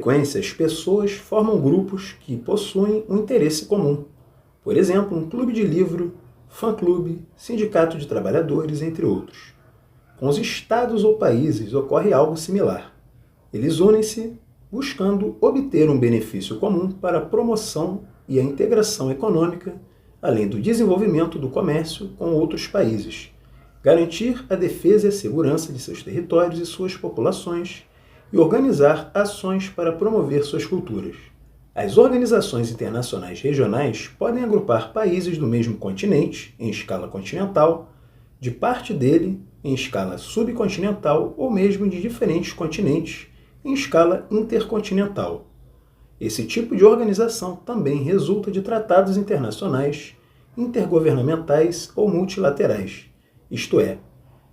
frequência, as pessoas formam grupos que possuem um interesse comum. Por exemplo, um clube de livro, fã-clube, sindicato de trabalhadores, entre outros. Com os estados ou países ocorre algo similar. Eles unem-se buscando obter um benefício comum para a promoção e a integração econômica, além do desenvolvimento do comércio com outros países, garantir a defesa e a segurança de seus territórios e suas populações e organizar ações para promover suas culturas. As organizações internacionais regionais podem agrupar países do mesmo continente, em escala continental, de parte dele, em escala subcontinental ou mesmo de diferentes continentes, em escala intercontinental. Esse tipo de organização também resulta de tratados internacionais, intergovernamentais ou multilaterais, isto é,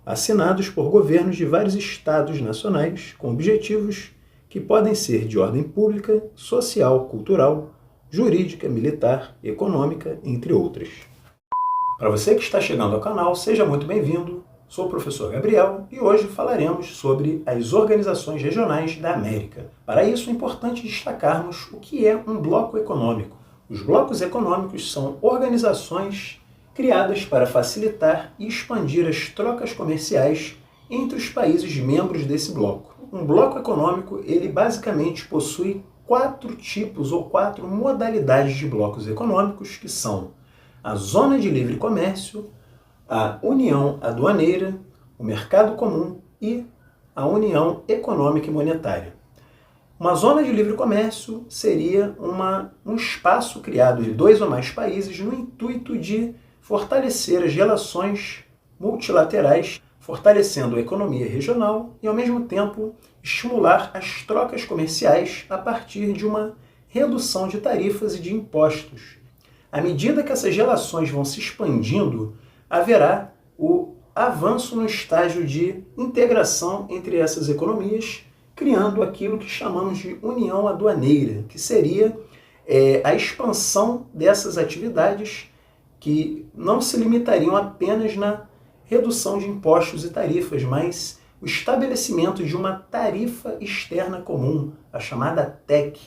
assinados por governos de vários estados nacionais com objetivos que podem ser de ordem pública, social, cultural, jurídica, militar, econômica, entre outras. Para você que está chegando ao canal, seja muito bem-vindo. Sou o professor Gabriel e hoje falaremos sobre as organizações regionais da América. Para isso é importante destacarmos o que é um bloco econômico. Os blocos econômicos são organizações criadas para facilitar e expandir as trocas comerciais entre os países membros desse bloco. Um bloco econômico, ele basicamente possui 4 tipos ou 4 modalidades de blocos econômicos, que são a Zona de Livre Comércio, a União Aduaneira, o Mercado Comum e a União Econômica e Monetária. Uma zona de livre comércio seria um espaço criado de 2 ou mais países no intuito de fortalecer as relações multilaterais, fortalecendo a economia regional e, ao mesmo tempo, estimular as trocas comerciais a partir de uma redução de tarifas e de impostos. À medida que essas relações vão se expandindo, haverá o avanço no estágio de integração entre essas economias, criando aquilo que chamamos de união aduaneira, que seria a expansão dessas atividades que não se limitariam apenas na redução de impostos e tarifas, mas o estabelecimento de uma tarifa externa comum, a chamada TEC,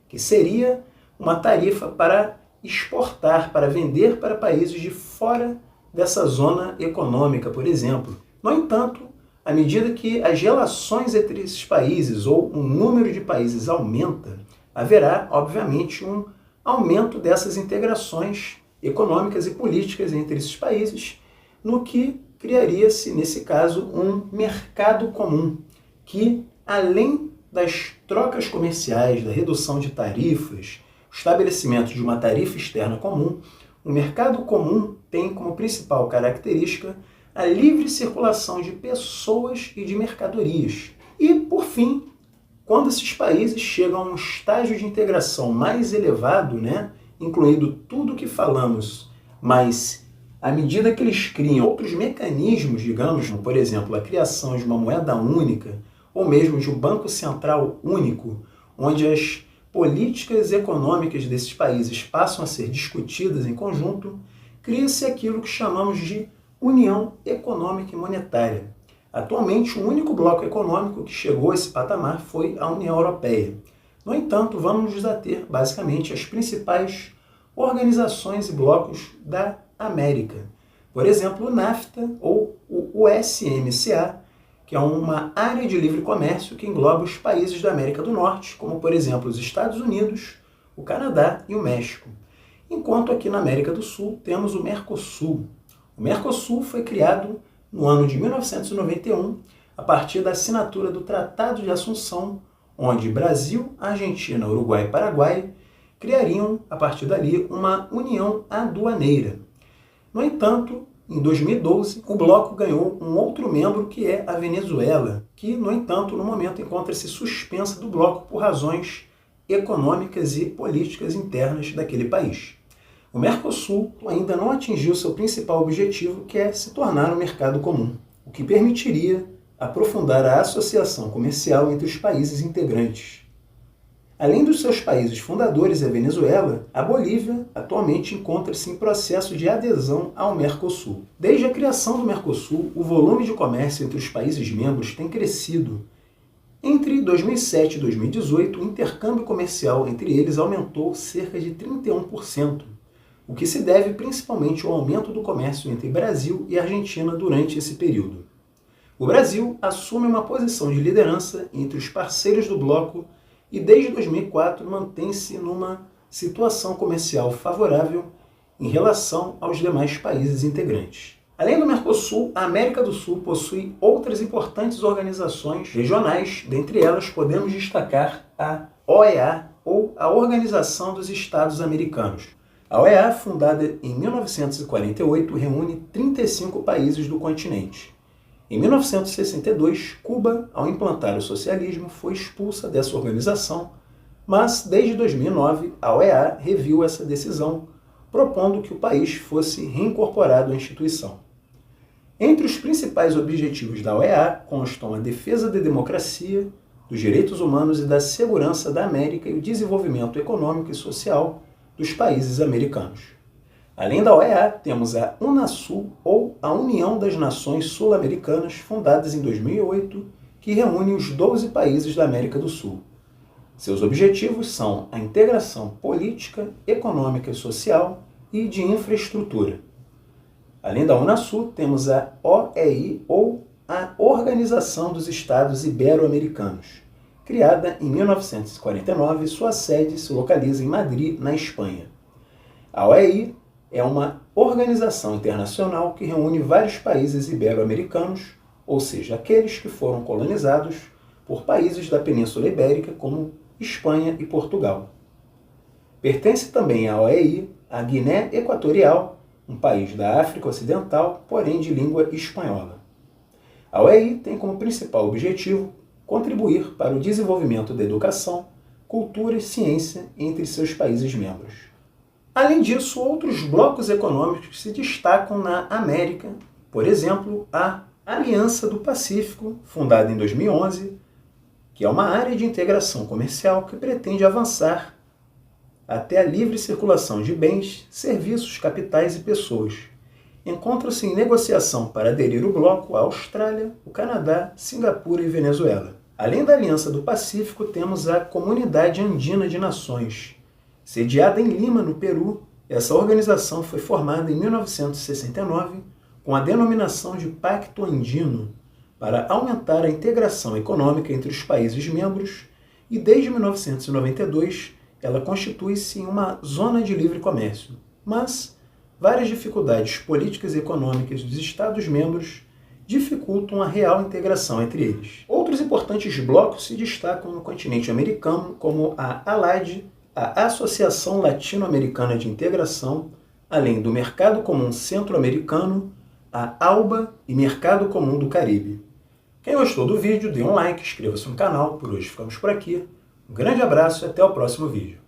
que seria uma tarifa para exportar, para vender para países de fora dessa zona econômica, por exemplo. No entanto, à medida que as relações entre esses países ou o número de países aumenta, haverá, obviamente, um aumento dessas integrações econômicas e políticas entre esses países, no que criaria-se, nesse caso, um mercado comum, que, além das trocas comerciais, da redução de tarifas, o estabelecimento de uma tarifa externa comum, o mercado comum tem como principal característica a livre circulação de pessoas e de mercadorias. E, por fim, quando esses países chegam a um estágio de integração mais elevado, incluindo tudo o que falamos, mas à medida que eles criam outros mecanismos, digamos, como, por exemplo, a criação de uma moeda única, ou mesmo de um banco central único, onde as políticas econômicas desses países passam a ser discutidas em conjunto, cria-se aquilo que chamamos de União Econômica e Monetária. Atualmente, o único bloco econômico que chegou a esse patamar foi a União Europeia. No entanto, vamos nos ater basicamente às principais organizações e blocos da América. Por exemplo, o NAFTA ou o USMCA, que é uma área de livre comércio que engloba os países da América do Norte, como, por exemplo, os Estados Unidos, o Canadá e o México. Enquanto aqui na América do Sul temos o Mercosul. O Mercosul foi criado no ano de 1991, a partir da assinatura do Tratado de Assunção, onde Brasil, Argentina, Uruguai e Paraguai criariam, a partir dali, uma união aduaneira. No entanto, em 2012, o bloco ganhou um outro membro, que é a Venezuela, que, no entanto, no momento encontra-se suspensa do bloco por razões econômicas e políticas internas daquele país. O Mercosul ainda não atingiu seu principal objetivo, que é se tornar um mercado comum, o que permitiria aprofundar a associação comercial entre os países integrantes. Além dos seus países fundadores e a Venezuela, a Bolívia atualmente encontra-se em processo de adesão ao Mercosul. Desde a criação do Mercosul, o volume de comércio entre os países membros tem crescido Entre 2007 e 2018, o intercâmbio comercial entre eles aumentou cerca de 31%, o que se deve principalmente ao aumento do comércio entre Brasil e Argentina durante esse período. O Brasil assume uma posição de liderança entre os parceiros do bloco e desde 2004 mantém-se numa situação comercial favorável em relação aos demais países integrantes. Além do Mercosul, a América do Sul possui outras importantes organizações regionais, dentre elas podemos destacar a OEA, ou a Organização dos Estados Americanos. A OEA, fundada em 1948, reúne 35 países do continente. Em 1962, Cuba, ao implantar o socialismo, foi expulsa dessa organização, mas desde 2009 a OEA reviu essa decisão, propondo que o país fosse reincorporado à instituição. Entre os principais objetivos da OEA constam a defesa da democracia, dos direitos humanos e da segurança da América e o desenvolvimento econômico e social dos países americanos. Além da OEA, temos a Unasul, ou a União das Nações Sul-Americanas, fundadas em 2008, que reúne os 12 países da América do Sul. Seus objetivos são a integração política, econômica e social e de infraestrutura. Além da Unasul, temos a OEI, ou a Organização dos Estados Ibero-Americanos. Criada em 1949, sua sede se localiza em Madrid, na Espanha. A OEI é uma organização internacional que reúne vários países ibero-americanos, ou seja, aqueles que foram colonizados por países da Península Ibérica, como Espanha e Portugal. Pertence também à OEI a Guiné Equatorial, um país da África Ocidental, porém de língua espanhola. A OEI tem como principal objetivo contribuir para o desenvolvimento da educação, cultura e ciência entre seus países membros. Além disso, outros blocos econômicos se destacam na América, por exemplo, a Aliança do Pacífico, fundada em 2011, que é uma área de integração comercial que pretende avançar até a livre circulação de bens, serviços, capitais e pessoas. Encontram-se em negociação para aderir ao bloco a Austrália, o Canadá, Singapura e Venezuela. Além da Aliança do Pacífico, temos a Comunidade Andina de Nações. Sediada em Lima, no Peru, essa organização foi formada em 1969 com a denominação de Pacto Andino, para aumentar a integração econômica entre os países membros, e desde 1992 ela constitui-se em uma zona de livre comércio, mas várias dificuldades políticas e econômicas dos Estados-membros dificultam a real integração entre eles. Outros importantes blocos se destacam no continente americano, como a ALAD, a Associação Latino-Americana de Integração, além do Mercado Comum Centro-Americano, a ALBA e Mercado Comum do Caribe. Quem gostou do vídeo, dê um like, inscreva-se no canal. Por hoje ficamos por aqui. Um grande abraço e até o próximo vídeo.